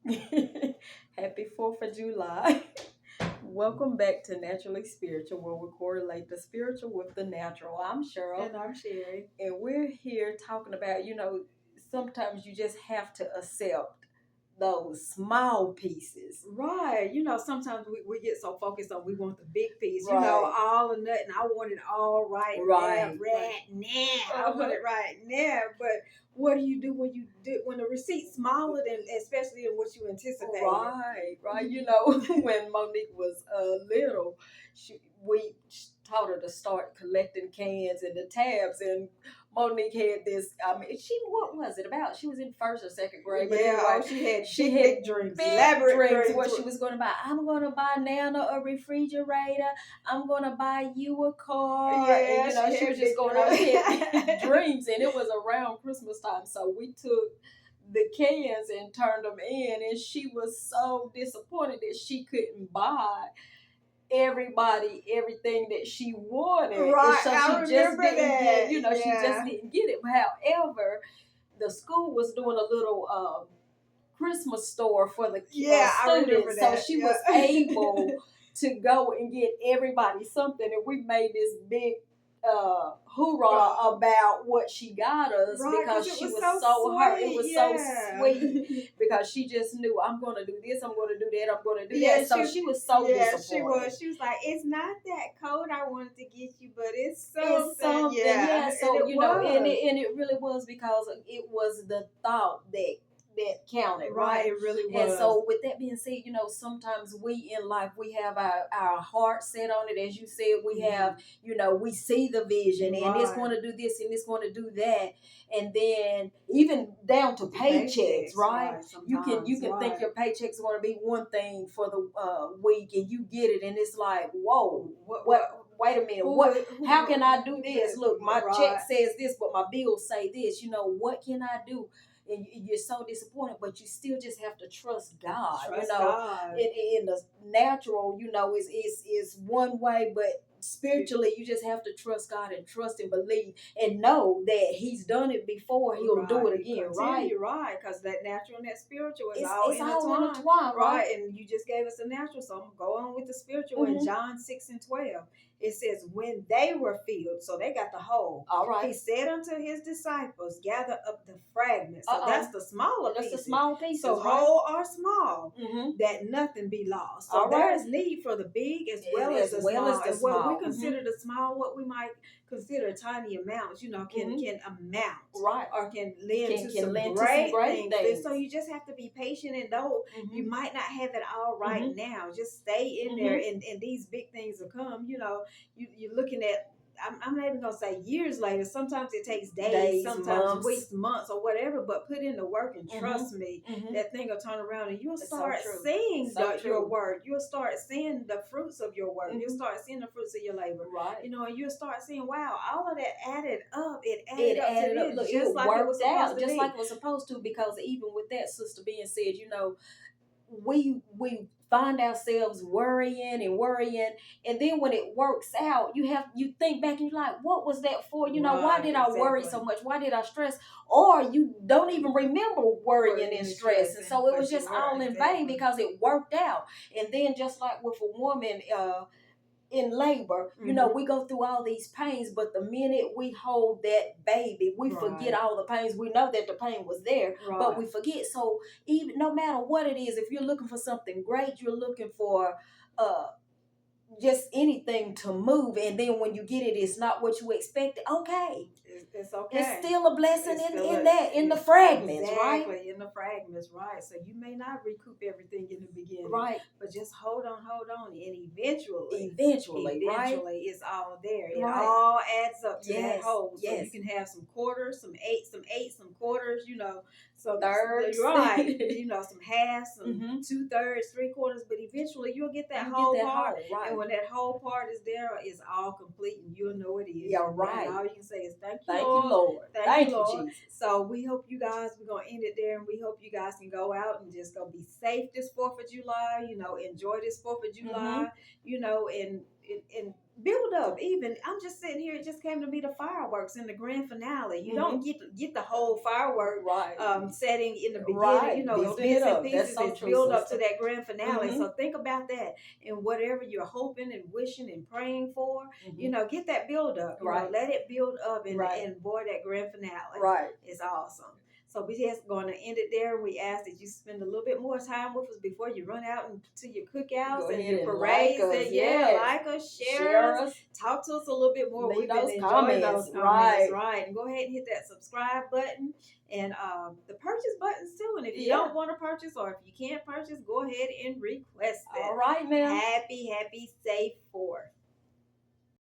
Happy 4th of July. Welcome back to Naturally Spiritual, where we correlate the spiritual with the natural. I'm Cheryl. And I'm Sherry. And we're here talking about, sometimes you just have to accept those small pieces. Right. Sometimes we get so focused on we want the big piece, Right. all or nothing. I want it all Right. now. I want it right now. But what do you do when the receipt's smaller than especially in what you anticipated? Right. When Monique was little, we taught her to start collecting cans and the tabs, and Monique had this. I mean, what was it about? She was in first or second grade, but anyway, she had big dreams, elaborate dreams. What she was going to buy? I'm going to buy Nana a refrigerator. I'm going to buy you a car. Yeah, and she was just going on ahead dreams, and it was around Christmas time, so we took the cans and turned them in, and she was so disappointed that she couldn't buy everybody everything that she wanted. Right, and so I she just remember didn't that. get, she just didn't get it. However, the school was doing a little Christmas store for the students, so she was able to go and get everybody something, and we made this big hoorah about what she got us, because she was so hurt. It was so sweet because she just knew, I'm going to do this, I'm going to do that, I'm going to do that. So she was so disappointed. She was like, it's not that coat I wanted to get you, but it's something. So and it really was, because it was the thought that counted, right? It really was. And so, with that being said, sometimes we in life, we have our heart set on it. As you said, we have, we see the vision, and it's going to do this and it's going to do that, and then even down to paychecks, right? You can think your paycheck's going to be one thing for the week, and you get it, and it's like, whoa, what? Wait a minute. How can I do this? Look, my check says this, but my bills say this. What can I do? And you're so disappointed, but you still just have to trust God. God. In the natural, is one way, but spiritually, you just have to trust God and trust and believe and know that He's done it before. He'll do it again, right? Right, because that natural and that spiritual is it's all intertwined, right? And you just gave us a natural, so I'm going to go on with the spiritual. In John 6:12. It says, when they were filled, so they got the whole. All right. He said unto his disciples, gather up the fragments. So that's the smaller pieces. That's the small pieces. So whole or small, that nothing be lost. So there is need for the big as well as the small. What we consider the small, what we might consider tiny amounts, can amount. Right. Or can lend to some great things. So you just have to be patient and know you might not have it all right now. Just stay in there, and these big things will come. You're looking at, I'm not even going to say years later. Sometimes it takes days, sometimes months. Weeks, months, or whatever. But put in the work, and trust me, that thing will turn around, and you'll start seeing your work. You'll start seeing the fruits of your work. You'll start seeing the fruits of your labor. Right. And you'll start seeing, wow, all of that added up. It added up. Look, just like it was supposed to be. Just like it was supposed to, because even with that, sister, being said, we find ourselves worrying, and then when it works out, you think back and you're like, what was that for? Why did I worry so much? Why did I stress? Or you don't even remember worrying and stress, and so it was just all in vain, because it worked out. And then, just like with a woman in labor, we go through all these pains, but the minute we hold that baby, we forget all the pains. We know that the pain was there, but we forget. So even no matter what it is, if you're looking for something great, you're looking for just anything to move, and then when you get it, it's not what you expected. Okay. It's okay. It's still a blessing in the fragments, right? Exactly, in the fragments, right? So you may not recoup everything in the beginning, right? But just hold on, and eventually, right? It's all there. It all adds up to that whole. So yes. You can have some quarters, some eights, some quarters. Some thirds, right? Some halves, some 2/3, 3/4. But eventually, you'll get that whole part. Right. And when that whole part is there, it's all complete, and you'll know it is. Yeah, right. And all you can say is thank you, Lord. Thank you, Lord. Jesus. So we hope you guys, we're going to end it there, and we hope you guys can go out and just go be safe this 4th of July, enjoy this 4th of July, and build up. Even I'm just sitting here, it just came to me the fireworks in the grand finale. You don't get the whole firework setting in the beginning. You know, it's bits and pieces. It's build up to that grand finale. So think about that, and whatever you're hoping and wishing and praying for, you know, get that build up. You know, let it build up, and boy, that grand finale is awesome. So we just going to end it there. We ask that you spend a little bit more time with us before you run out to your cookouts and your parades. Like us, share us, talk to us a little bit more. We've been enjoying those comments, right? And go ahead and hit that subscribe button and the purchase buttons too. And if you don't want to purchase, or if you can't purchase, go ahead and request it. All right, now. Happy, safe 4th.